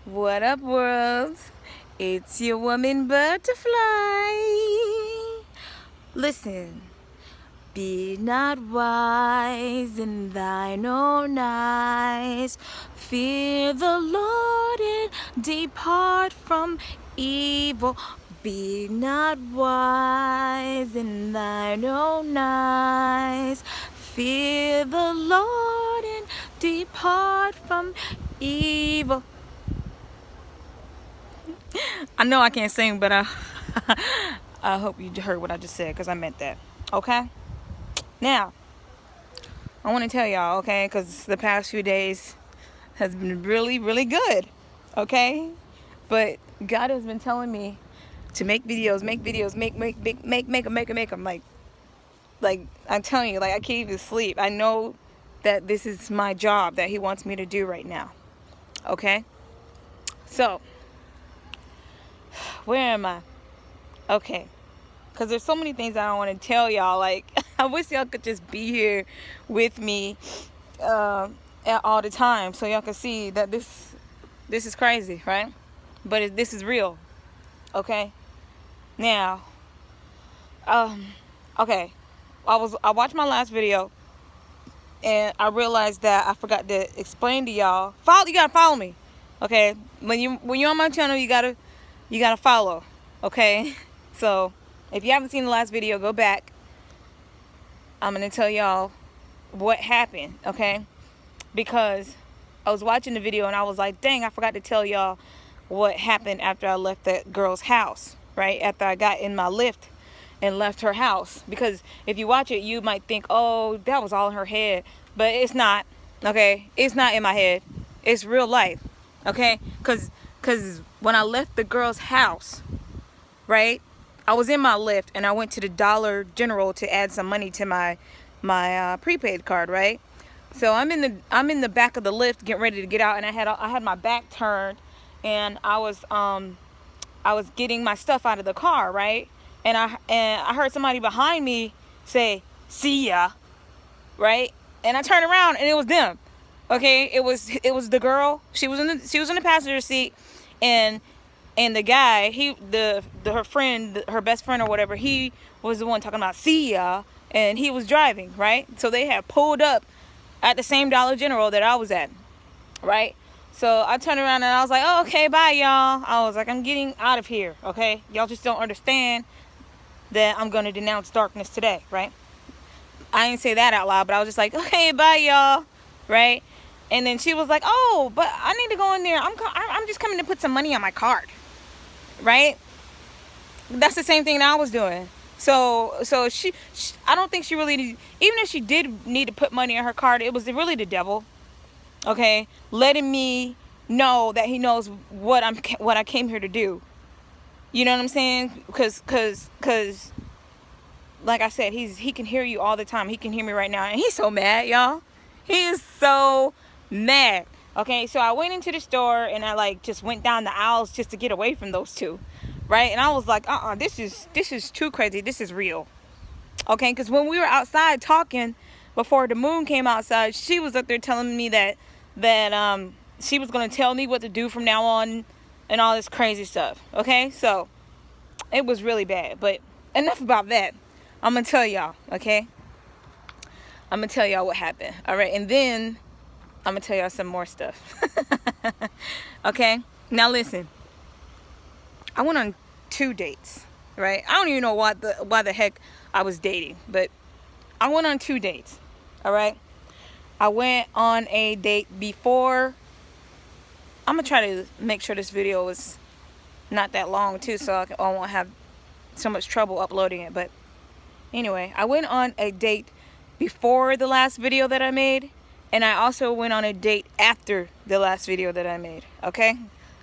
What up, world? It's your woman butterfly. Listen, be not wise in thine own eyes. Fear the Lord and depart from evil. Be not wise in thine own eyes. Fear the Lord and depart from evil. I know I can't sing, but I hope you heard what I just said because I meant that. Okay? Now, I want to tell y'all, okay, because the past few days has been really, really good. Okay? But God has been telling me to make videos, make them. Like I'm telling you, like I can't even sleep. I know that this is my job that He wants me to do right now. Okay? So, where am I? Okay. Because there's so many things I don't want to tell y'all. Like, I wish y'all could just be here with me all the time so y'all can see that this is crazy, right? But this is real, okay? Now, okay. I watched my last video and I realized that I forgot to explain to y'all. You gotta follow me, okay? When you're on my channel, you gotta follow, okay? So if you haven't seen the last video, go back. I'm going to tell y'all what happened, okay? Because I was watching the video and I was like, dang, I forgot to tell y'all what happened after I left that girl's house, right? After I got in my Lyft and left her house. Because if you watch it, you might think, oh, that was all in her head. But it's not, okay? It's not in my head. It's real life, okay? Because when I left the girl's house, right? I was in my Lyft and I went to the Dollar General to add some money to my prepaid card, right? So I'm in the back of the Lyft getting ready to get out, and I had my back turned, and I was getting my stuff out of the car, right? And I heard somebody behind me say, "See ya," right? And I turned around and it was them. Okay, it was the girl. She was in the passenger seat, and the guy, her friend, her best friend or whatever, he was the one talking about see ya, and he was driving, right? So they had pulled up at the same Dollar General that I was at, right? So I turned around and I was like, oh, okay, bye, y'all. I was like, I'm getting out of here, okay? Y'all just don't understand that I'm going to denounce darkness today, right? I didn't say that out loud, but I was just like, okay, bye, y'all, right? And then she was like, oh, but I need to go in there. I'm just coming to put some money on my card. Right? That's the same thing that I was doing. So she I don't think she really even if she did need to put money on her card, it was really the devil, okay, letting me know that he knows what I came here to do. You know what I'm saying? Because like I said, he can hear you all the time. He can hear me right now, and he's so mad, y'all. He is so mad. Okay, so I went into the store and I just went down the aisles just to get away from those two, right? And I was like, this is too crazy. This is real, okay? Because when we were outside talking before the moon came outside, she was up there telling me that she was gonna tell me what to do from now on and all this crazy stuff. Okay, so it was really bad. But enough about that. I'm gonna tell y'all, okay? I'm gonna tell y'all what happened. All right, and then I'm gonna tell y'all some more stuff. Okay, now listen. I went on 2 dates, right? I don't even know why the heck I was dating, but I went on 2 dates. All right, I went on a date before. I'm gonna try to make sure this video is not that long too, so I won't have so much trouble uploading it. But anyway, I went on a date before the last video that I made. And I also went on a date after the last video that I made, okay?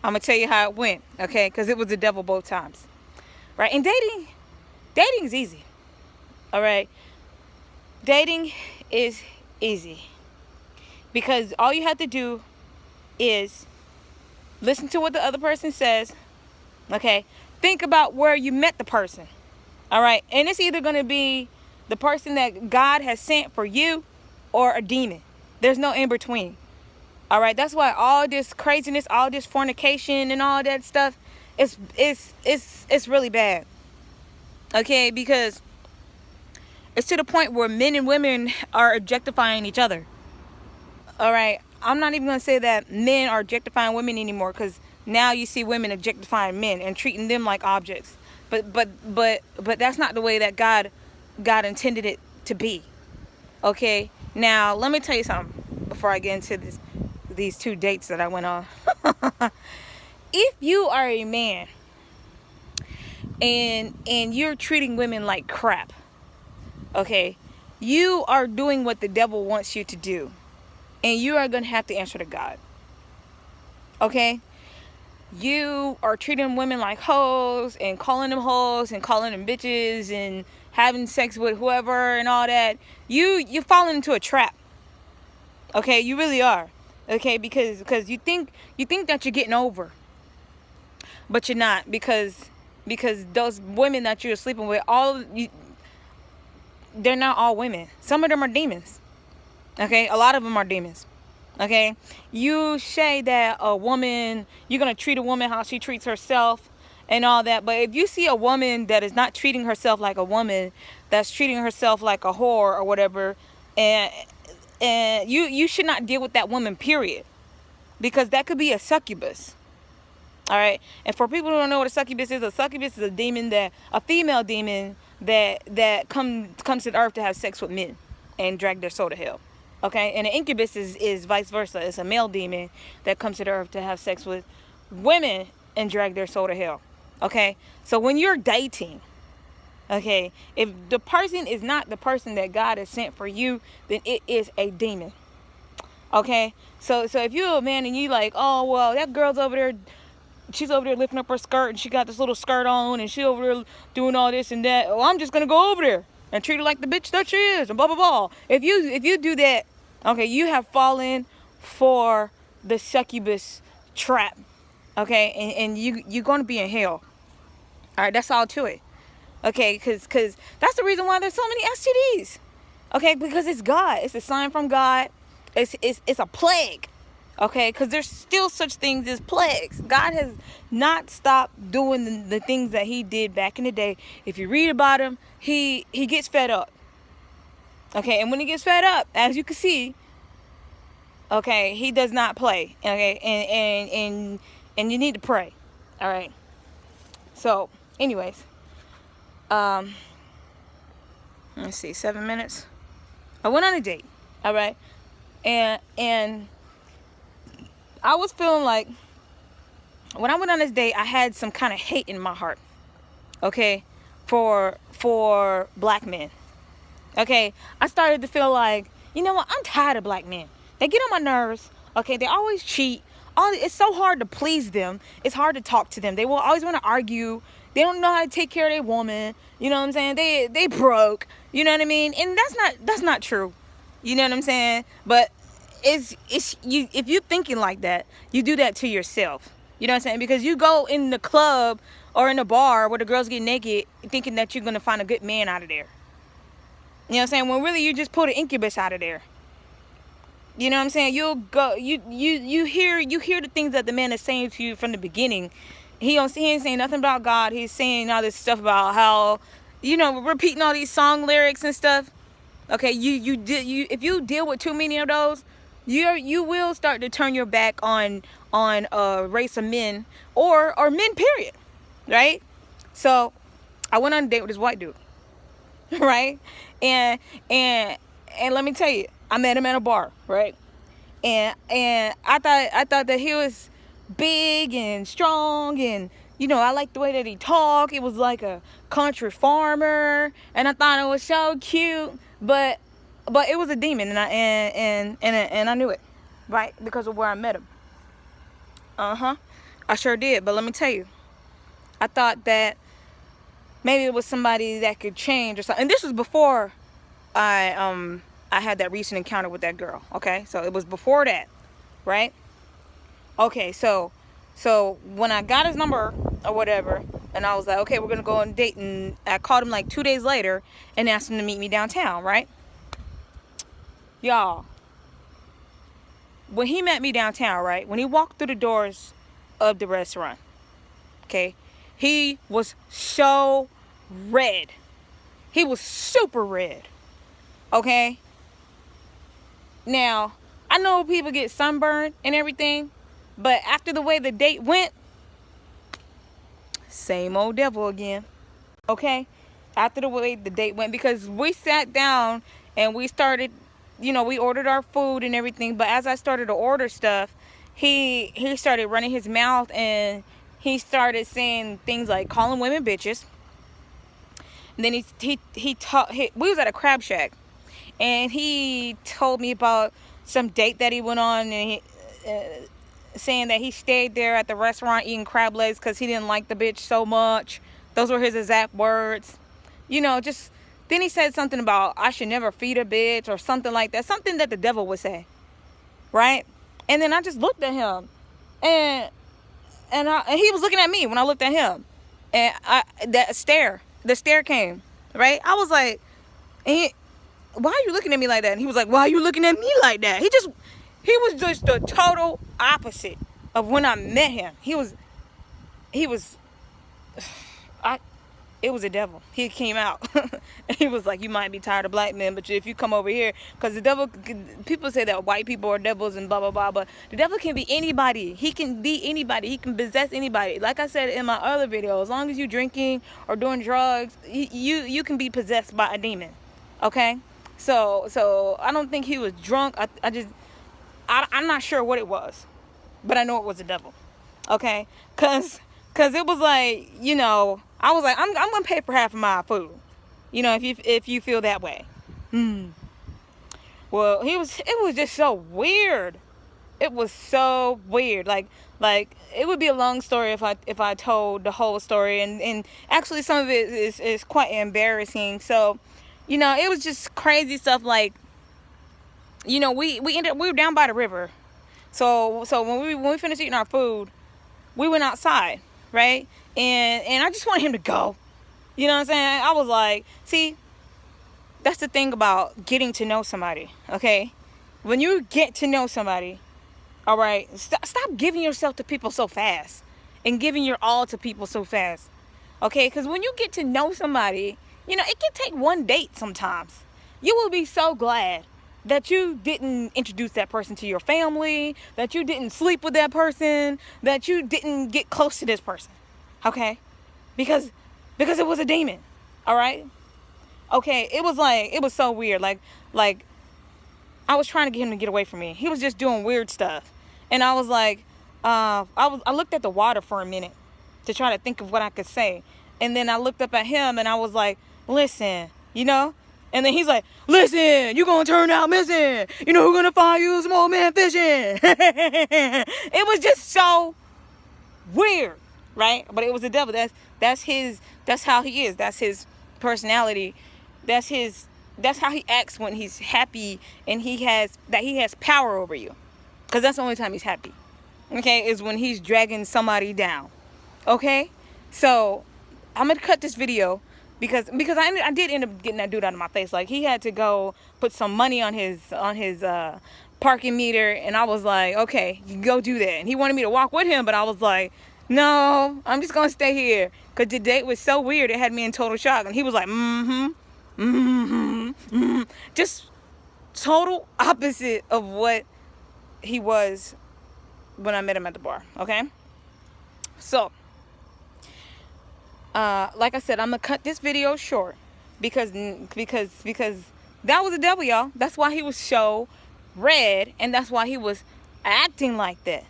I'm going to tell you how it went, okay? Because it was the devil both times, right? And dating is easy, all right? Dating is easy. Because all you have to do is listen to what the other person says, okay? Think about where you met the person, all right? And it's either going to be the person that God has sent for you or a demon. There's no in between. All right, that's why all this craziness, all this fornication and all that stuff, it's really bad. Okay, because it's to the point where men and women are objectifying each other. All right, I'm not even gonna say that men are objectifying women anymore, because now you see women objectifying men and treating them like objects. But that's not the way that God intended it to be. Okay, now let me tell you something before I get into these 2 dates that I went on. If you are a man and you're treating women like crap, okay, you are doing what the devil wants you to do, and you are going to have to answer to God. Okay, you are treating women like hoes and calling them hoes and calling them bitches and having sex with whoever and all that. You're falling into a trap. Okay, you really are. Okay, because you think that you're getting over, but you're not, because those women that you're sleeping with, they're not all women. Some of them are demons. Okay, a lot of them are demons. Okay, you say that a woman, you're gonna treat a woman how she treats herself and all that, but if you see a woman that is not treating herself like a woman, that's treating herself like a whore or whatever, and you should not deal with that woman, period, because that could be a succubus. All right, and for people who don't know what a succubus is a demon, a female demon that comes to the earth to have sex with men and drag their soul to hell. Okay, and an incubus is vice versa. It's a male demon that comes to the earth to have sex with women and drag their soul to hell. Okay, so when you're dating, okay, if the person is not the person that God has sent for you, then it is a demon. Okay, so if you're a man and you like, oh well, that girl's over there, she's over there lifting up her skirt and she got this little skirt on and she over there doing all this and that, oh, I'm just gonna go over there and treat her like the bitch that she is and blah blah blah. If you do that, okay, you have fallen for the succubus trap. Okay, and you're gonna be in hell. All right, that's all to it. Okay, because that's the reason why there's so many STDs. Okay, because it's God. It's a sign from God. It's a plague. Okay, because there's still such things as plagues. God has not stopped doing the things that he did back in the day. If you read about him, he gets fed up. Okay, and when he gets fed up, as you can see, okay, he does not play. Okay, and you need to pray. All right. So, anyways, let's see, 7 minutes. I went on a date. All right, and I was feeling like when I went on this date, I had some kind of hate in my heart. Okay, for black men. Okay, I started to feel like, you know what, I'm tired of black men. They get on my nerves. Okay, they always cheat. It's so hard to please them. It's hard to talk to them. They will always want to argue. They don't know how to take care of their woman. You know what I'm saying? They broke. You know what I mean? And that's not true. You know what I'm saying? But it's you, if you're thinking like that, you do that to yourself. You know what I'm saying? Because you go in the club or in the bar where the girls get naked thinking that you're gonna find a good man out of there. You know what I'm saying? When really you just pull the incubus out of there. You know what I'm saying? You'll go, you hear the things that the man is saying to you from the beginning. He ain't saying nothing about God. He's saying all this stuff about how, you know, repeating all these song lyrics and stuff. Okay, if you deal with too many of those, you will start to turn your back on a race of men or men, period. Right? So I went on a date with this white dude. Right? And let me tell you, I met him at a bar, right? And I thought that he was big and strong, and you know, I liked the way that he talked. It was like a country farmer, and I thought it was so cute, but it was a demon, and I knew it, right? Because of where I met him. I sure did. But let me tell you, I thought that maybe it was somebody that could change or something. And this was before I had that recent encounter with that girl. Okay, so it was before that, right? Okay, so when I got his number or whatever, and I was like, okay, we're gonna go on a date, and I called him like 2 days later and asked him to meet me downtown, right? Y'all, when he met me downtown, right? When he walked through the doors of the restaurant, okay, he was so red. He was super red, okay? Now, I know people get sunburned and everything, but after the way the date went, same old devil again, okay? After the way the date went, because we sat down and we started, we ordered our food and everything, but as I started to order stuff, he started running his mouth and he started saying things like calling women bitches. And then we was at a crab shack, and he told me about some date that he went on, and saying that he stayed there at the restaurant eating crab legs because he didn't like the bitch so much. Those were his exact words. Then he said something about I should never feed a bitch or something like that. Something that the devil would say, right? And then I just looked at him, and he was looking at me when I looked at him, and the stare came, right? I was like, why are you looking at me like that? And he was like, why are you looking at me like that? He was just the total opposite of when I met him. It was a devil. He came out. He was like, you might be tired of black men, but if you come over here, because the devil, people say that white people are devils and blah, blah, blah, but the devil can be anybody. He can be anybody. He can possess anybody. Like I said in my other video, as long as you're drinking or doing drugs, you can be possessed by a demon. Okay? So I don't think he was drunk. I'm not sure what it was, but I know it was a devil. Okay? Because it was like, I was like, I'm gonna pay for half of my food, if you feel that way. Well, it was just so weird. It was so weird. Like it would be a long story if I told the whole story, and actually some of it is quite embarrassing. So, it was just crazy stuff. Like, we were down by the river, so when we finished eating our food, we went outside. Right? And I just wanted him to go. You know what I'm saying? I was like, see, that's the thing about getting to know somebody, okay? When you get to know somebody, all right, stop giving yourself to people so fast and giving your all to people so fast, okay? Because when you get to know somebody, it can take one date sometimes. You will be so glad that you didn't introduce that person to your family, that you didn't sleep with that person, that you didn't get close to this person, okay? Because it was a demon, all right? Okay, it was so weird. Like I was trying to get him to get away from me. He was just doing weird stuff, and I was like, I looked at the water for a minute to try to think of what I could say, and then I looked up at him and I was like, listen, And then he's like, listen, you gonna turn out missing. Who's gonna find you some old man fishing. It was just so weird, right? But it was the devil. That's how he is. That's his personality. That's how he acts when he's happy and he has power over you. Because that's the only time he's happy. Okay, is when he's dragging somebody down. Okay? So I'm gonna cut this video. Because I did end up getting that dude out of my face. Like, he had to go put some money on his parking meter, and I was like, okay, you go do that. And he wanted me to walk with him, but I was like, no, I'm just gonna stay here. Cause the date was so weird, it had me in total shock. And he was like, just total opposite of what he was when I met him at the bar. Okay, so. Like I said, I'm gonna cut this video short because that was the devil, y'all. That's why he was so red, and that's why he was acting like that.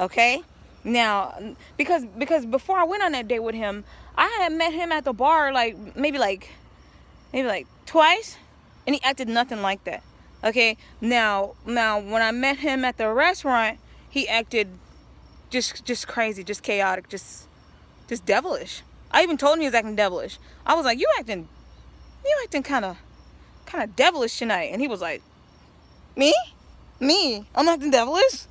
Okay? Now, because before I went on that date with him, I had met him at the bar maybe twice, and he acted nothing like that. Okay? Now when I met him at the restaurant, he acted just crazy, just chaotic, just devilish. I even told him he was acting devilish. I was like, you acting kind of devilish tonight. And he was like, me? I'm acting devilish?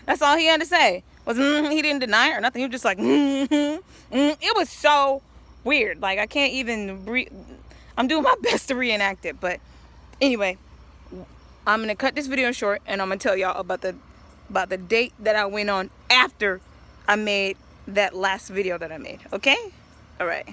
That's all he had to say. He didn't deny it or nothing. He was just like, It was so weird. Like, I can't even I'm doing my best to reenact it. But anyway, I'm gonna cut this video short, and I'm gonna tell y'all about the date that I went on after I made that last video that I made. Okay? All right.